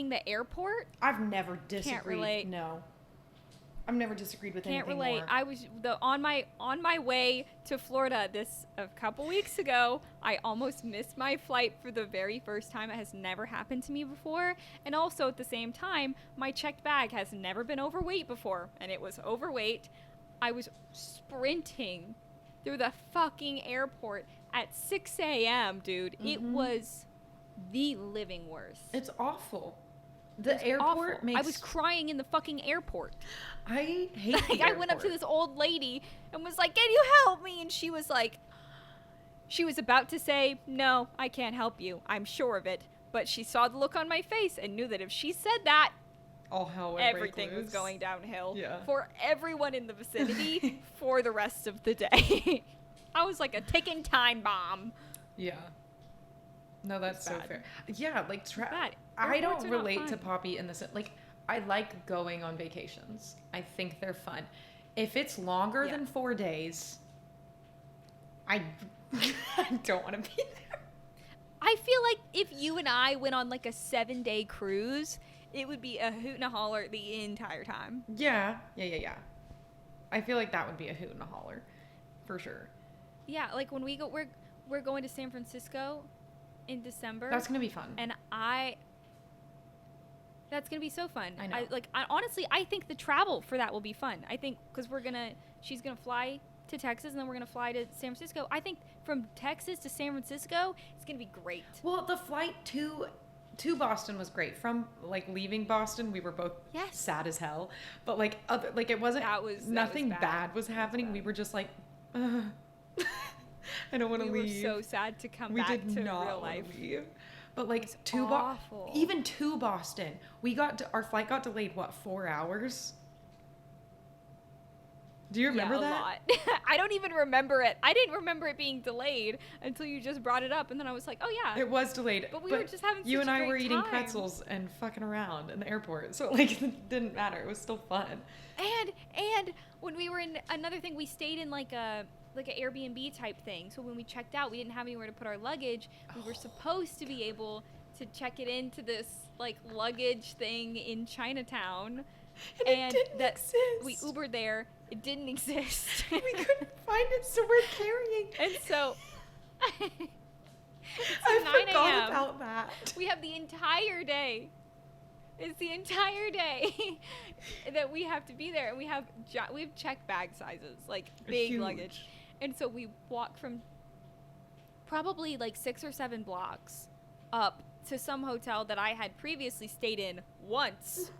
the airport. I've never disagreed. Can't relate. No. I've never disagreed with anything. Can't relate. More. I was on my way to Florida a couple weeks ago. I almost missed my flight for the very first time. It has never happened to me before. And also at the same time, my checked bag has never been overweight before, and it was overweight. I was sprinting through the fucking airport at 6 a.m., dude. Mm-hmm. It was the living worst. It's awful. The airport awful. makes... I was crying in the fucking airport. I hate the airport. I went up to this old lady and was like, "Can you help me?" And she was like, she was about to say, "No, I can't help you. I'm sure of it." But she saw the look on my face and knew that if she said that, all hell would everything break was going downhill Yeah. for everyone in the vicinity for the rest of the day. I was like a ticking time bomb. Yeah. No, that's so bad. fair. Yeah, like Bad. I don't Airports are not relate to fun. Poppy in the sense, like, I like going on vacations. I think they're fun. If it's longer than 4 days, I don't want to be there. I feel like if you and I went on like a 7-day cruise, it would be a hoot and a holler the entire time. Yeah. I feel like that would be a hoot and a holler, for sure. Yeah, like when we go, we're going to San Francisco in December. That's gonna be fun. And that's gonna be so fun. I know. Honestly, I think the travel for that will be fun. I think because she's gonna fly to Texas and then we're gonna fly to San Francisco. I think from Texas to San Francisco, it's gonna be great. Well, the flight to Boston was great. From like leaving Boston, we were both sad as hell. But like it wasn't. Nothing bad was happening. We were just like, I don't want to leave. We were so sad to come back to real life. Leave. But like awful. Even to Boston, our flight got delayed. 4 hours? Do you remember a that? lot. I don't even remember it. I didn't remember it being delayed until you just brought it up, and then I was like, oh yeah. It was delayed. But we were just having you such and a I great were eating time. pretzels and fucking around in the airport. So like it didn't matter. It was still fun. And when we were in another thing, we stayed in like an Airbnb type thing. So when we checked out, we didn't have anywhere to put our luggage. We were supposed to be able to check it into this like luggage thing in Chinatown. And it didn't exist. We Ubered there. It didn't exist. We couldn't find it, so we're carrying. And so I forgot about that. we have the entire day. It's the entire day that we have to be there, and we have checked bag sizes, like big Huge. luggage. And so we walk from probably like 6 or 7 blocks up to some hotel that I had previously stayed in once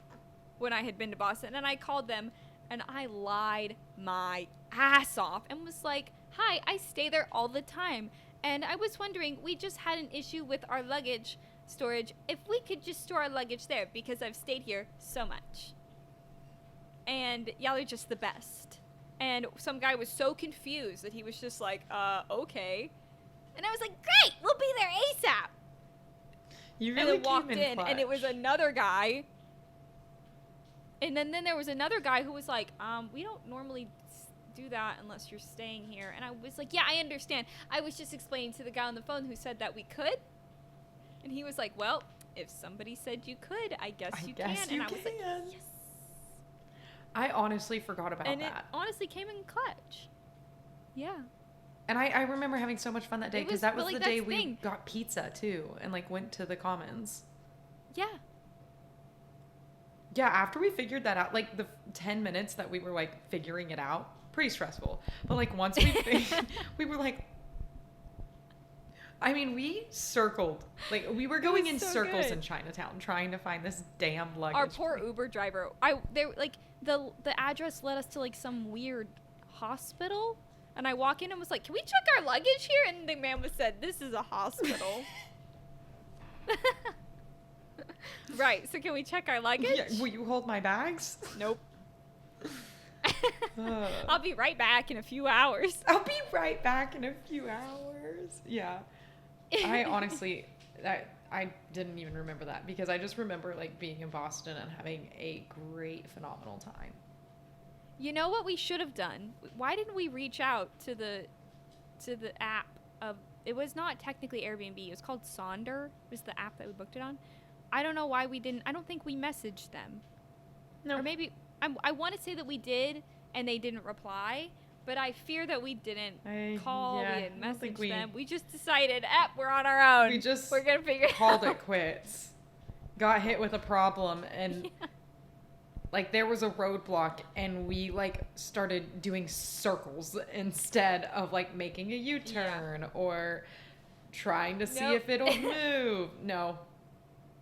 when I had been to Boston, and I called them and I lied my ass off and was like, hi, I stay there all the time, and I was wondering, we just had an issue with our luggage storage, if we could just store our luggage there because I've stayed here so much. And y'all are just the best. And some guy was so confused that he was just like, okay. And I was like, great, we'll be there ASAP. You And really then walked came in, and it was clutch. another guy. And then there was another guy who was like, we don't normally do that unless you're staying here. And I was like, yeah, I understand. I was just explaining to the guy on the phone who said that we could. And he was like, well, if somebody said you could, I guess you can. And I was like, yes. I honestly forgot about And that. it honestly came in clutch. Yeah. And I remember having so much fun that day It because was- that but, was like, the day that's the we thing. got pizza too and like went to the Commons. Yeah. Yeah, after we figured that out, like the 10 minutes that we were like figuring it out, pretty stressful. But like once we were like, I mean, we circled, like we were going in was so circles good. in Chinatown trying to find this damn luggage. Our poor Uber driver. The address led us to like some weird hospital, and I walk in and was like, "Can we check our luggage here?" And the man was said, "This is a hospital." Right. So can we check our luggage? Yeah, will you hold my bags? Nope. Ugh. I'll be right back in a few hours. I'll be right back in a few hours. Yeah. I honestly, I didn't even remember that because I just remember like being in Boston and having a great, phenomenal time. You know what we should have done? Why didn't we reach out to the app of? It was not technically Airbnb. It was called Sonder. Was the app that we booked it on? I don't know why we didn't. I don't think we messaged them. No. Or maybe I want to say that we did and they didn't reply, but I fear that we didn't call. Yeah, We I didn't don't think message them. We just decided, we're on our own. We just we're gonna figure called out. it quits. Got hit with a problem and like there was a roadblock and we like started doing circles instead of like making a U-turn or trying to see Nope. if it'll move. No.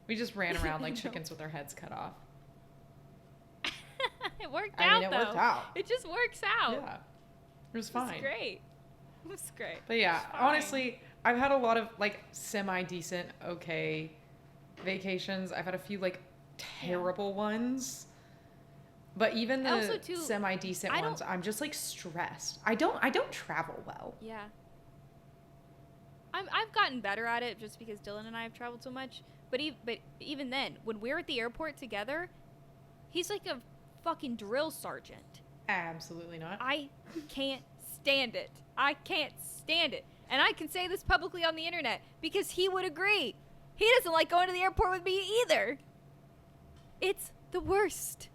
We just ran around like No. chickens with our heads cut off. It worked I out mean, it though. worked out. It just works out. Yeah. It was fine. It's great. It was great. But yeah, It's fine. honestly, I've had a lot of like semi-decent, okay vacations. I've had a few like terrible ones. But even the Also, too, semi-decent I ones, don't- I'm just like stressed. I don't travel well. Yeah. I've gotten better at it just because Dylan and I have traveled so much. But even then, when we're at the airport together, he's like a fucking drill sergeant. Absolutely not. I can't stand it. I can't stand it. And I can say this publicly on the internet because he would agree. He doesn't like going to the airport with me either. It's the worst.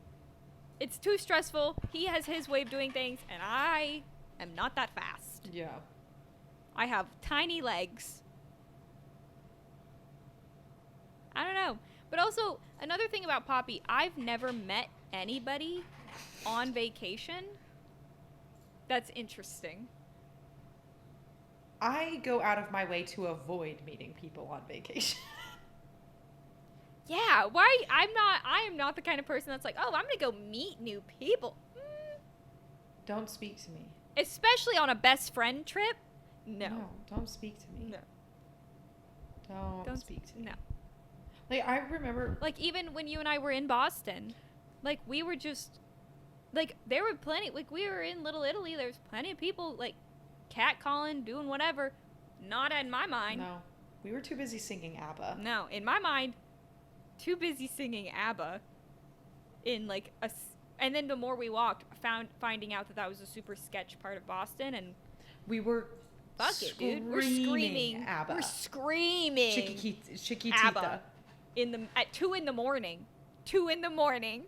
It's too stressful. He has his way of doing things, and I am not that fast. Yeah. I have tiny legs. I don't know. But also, another thing about Poppy, I've never met anybody on vacation that's interesting. I go out of my way to avoid meeting people on vacation. Yeah, why? I am not the kind of person that's like, oh, I'm gonna go meet new people. Don't speak to me. Especially on a best friend trip. No. Don't speak to me. No. Don't speak to me. No. Like I remember Like even when you and I were in Boston, like we were just like, there were plenty, like, we were in Little Italy, there's plenty of people, like, catcalling, doing whatever. Not in my mind. No. We were too busy singing ABBA. No, in my mind, too busy singing ABBA in, like, and then the more we walked, finding out that was a super sketch part of Boston, and We were fuck it, dude. We're screaming. ABBA. We're screaming Chiquitita. ABBA at 2 in the morning. 2 in the morning.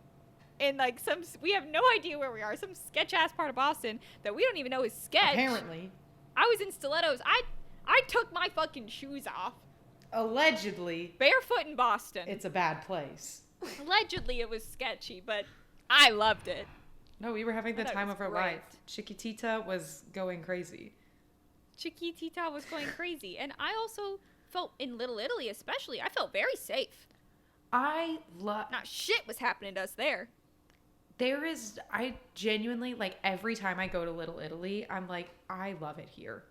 In, like, we have no idea where we are. Some sketch-ass part of Boston that we don't even know is sketch. Apparently. I was in stilettos. I took my fucking shoes off. Allegedly. Barefoot in Boston. It's a bad place. Allegedly it was sketchy, but I loved it. No, we were having the I thought it time was of our great. life. Chiquitita was going crazy. Chiquitita was going crazy. And I also felt, in Little Italy especially, I felt very safe. I love... Not shit was happening to us there. I genuinely, like, every time I go to Little Italy, I'm like, I love it here.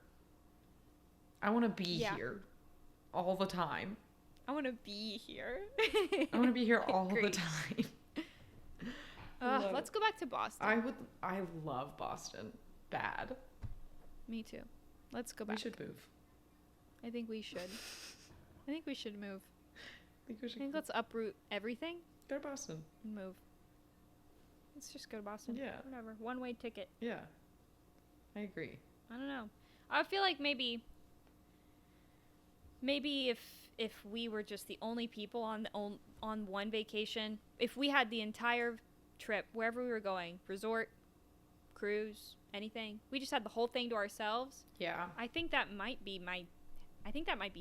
I want to be here all the time. I want to be here. I want to be here all the Agreed. time. Let's go back to Boston. I love Boston. Bad. Me too. Let's go back. We should move. I think we should. I think we should move. I I think let's uproot everything go to Boston. and move. Let's just go to Boston. Yeah. Whatever. One-way ticket. Yeah. I agree. I don't know. I feel like maybe if we were just the only people on one vacation, if we had the entire trip wherever we were going, resort, cruise, anything, we just had the whole thing to ourselves. Yeah. I think that might be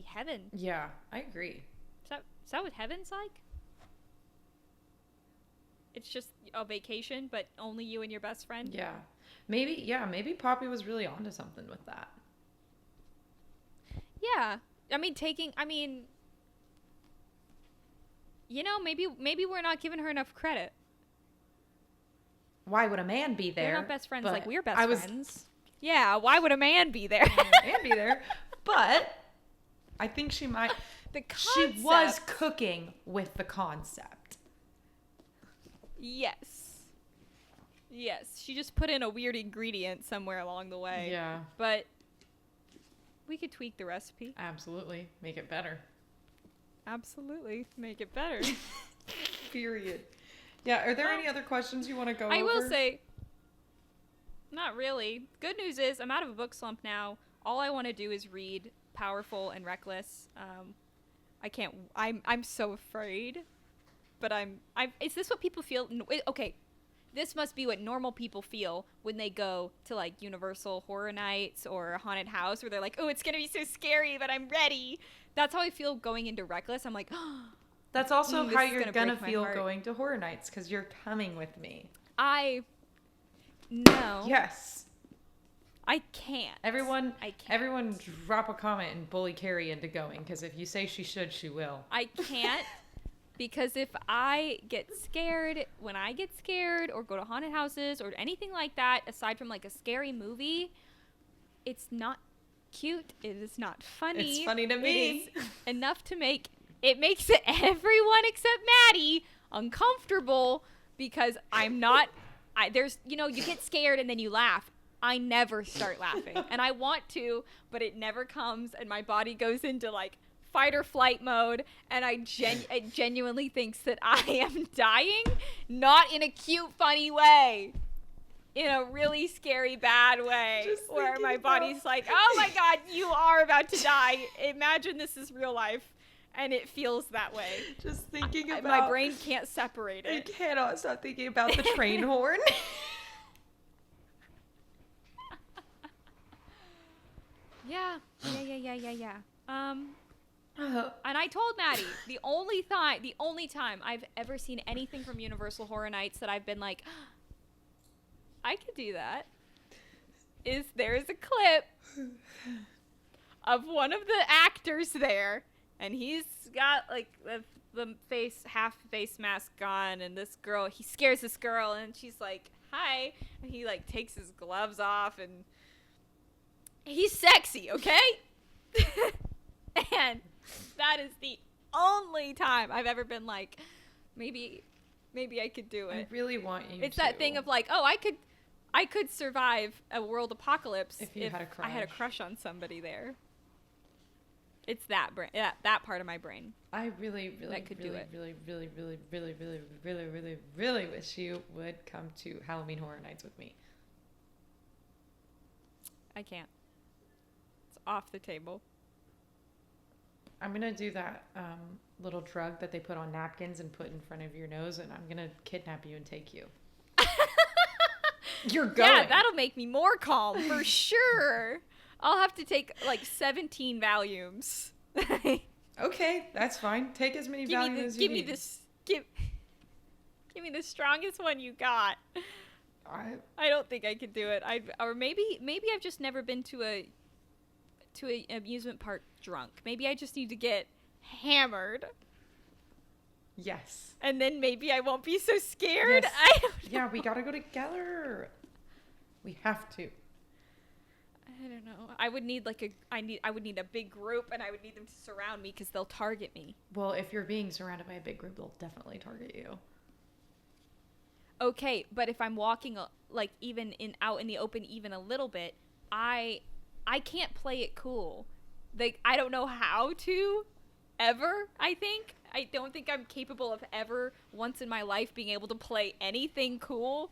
heaven. Yeah, I agree. Is that what heaven's like? It's just a vacation, but only you and your best friend? Yeah. Maybe Poppy was really onto something with that. Yeah. Maybe we're not giving her enough credit. Why would a man be there? We're not best friends But like we're best I was friends. Yeah, why would a man be there? man be there, but I think she might. The She concept. was cooking with the concept. Yes. She just put in a weird ingredient somewhere along the way. Yeah, But we could tweak the recipe. absolutely. Make it better. Absolutely. Make it better. Period. Yeah, are there any other questions you want to go over? I will say, not really. Good news is I'm out of a book slump now. All I want to do is read Powerful and Reckless. I can't. I'm so afraid, but is this what people feel? Okay, this must be what normal people feel when they go to, like, Universal Horror Nights or a haunted house, where they're like, oh, it's gonna be so scary, but I'm ready. That's how I feel going into Reckless. I'm like, That's also this how is you're gonna gonna break my feel heart. going to Horror Nights, because you're coming with me. No. Yes. I can't. Everyone, I can't. everyone, drop a comment and bully Carrie into going, because if you say she should, she will. I can't, because if I get scared, when I get scared or go to haunted houses or anything like that, aside from, like, a scary movie, it's not cute. It is not funny. It's funny to me. It is enough to make it makes everyone except Maddie uncomfortable, because I'm not. You get scared and then you laugh. I never start laughing, and I want to, but it never comes, and my body goes into, like, fight or flight mode, and it genuinely thinks that I am dying, not in a cute, funny way, in a really scary, bad way, Just where my thinking body's like, oh my god, you are about to die. Imagine this is real life, and it feels that way. Just thinking about... My brain can't separate I it. cannot stop thinking about the train horn. Yeah. And I told Maddie, the only time I've ever seen anything from Universal Horror Nights that I've been like, I could do that, is there's a clip of one of the actors there, and he's got, like, the half face mask on, and this girl, he scares this girl, and she's like, hi, and he, like, takes his gloves off, and he's sexy, okay? And that is the only time I've ever been like, maybe maybe I could do I it. really want you It's to. that thing of like, oh, I could survive a world apocalypse If you had a I had a crush. crush on somebody there. It's that that part of my brain. I really, really, That could do really, it. really, really, really, really, really, really, really, really wish you would come to Halloween Horror Nights with me. I can't. It's off the table. I'm gonna do that little drug that they put on napkins and put in front of your nose, and I'm gonna kidnap you and take you. You're going. Yeah, that'll make me more calm for sure. I'll have to take like 17 Valiums. Okay, that's fine. Take as many Valium as you need. Give me the strongest one you got. I don't think I could do it. Or maybe I've just never been to a amusement park drunk. Maybe I just need to get hammered. Yes. And then maybe I won't be so scared. Yes. I don't know. Yeah, we gotta go together. We have to. I don't know. I would need I would need a big group, and I would need them to surround me because they'll target me. Well, if you're being surrounded by a big group, they'll definitely target you. Okay, but if I'm walking like even out in the open even a little bit, I can't play it cool. Like I don't know how to ever, I don't think I'm capable of ever once in my life being able to play anything cool.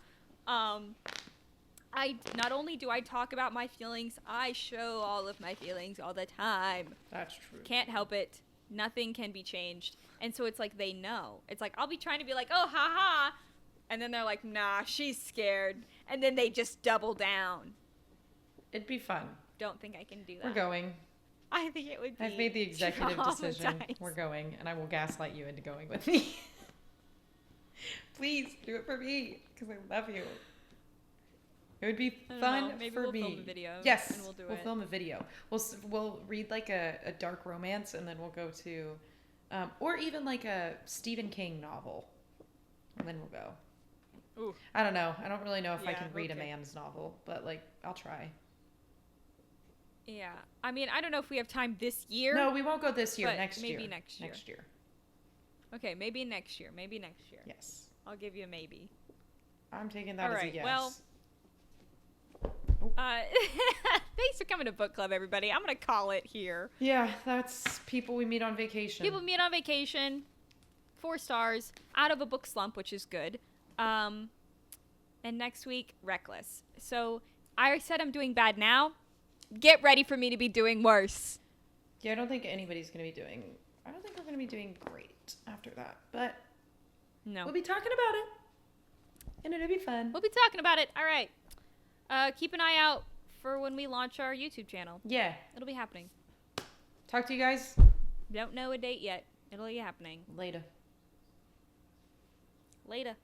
I not only do I talk about my feelings, I show all of my feelings all the time. That's true. Can't help it. Nothing can be changed. And so it's like they know. It's like I'll be trying to be like, "Oh, ha. And then they're like, "Nah, she's scared." And then they just double down. It'd be fun. Don't think I can do that. We're going. I think it would be I've made the executive decision. traumatized. We're going, and I will gaslight you into going with me. Please do it for me, because I love you. It would be I don't fun know. Maybe for we'll me. film a video Yes, and we'll do it. film a video. We'll read like a dark romance, and then we'll go to, or even like a Stephen King novel, and then we'll go. Ooh. I don't know. I don't really know if I Yeah, can read a okay. man's novel, but like I'll try. Yeah. I mean, I don't know if we have time this year. No, we won't go this year. but Next year. maybe next year. Next year. Okay, maybe next year. Maybe next year. Yes. I'll give you a maybe. I'm taking that All as a right, yes. well, thanks for coming to book club, everybody. I'm going to call it here. Yeah, that's people we meet on vacation. People meet on vacation. 4 stars. Out of a book slump, which is good. And next week, Reckless. So I said I'm doing bad now. Get ready for me to be doing worse. Yeah, I don't think anybody's going to be doing... I don't think we're going to be doing great after that. But No. we'll be talking about it. And it'll be fun. We'll be talking about it. All right. Keep an eye out for when we launch our YouTube channel. Yeah. It'll be happening. Talk to you guys Don't know a date yet. It'll be happening. later. Later.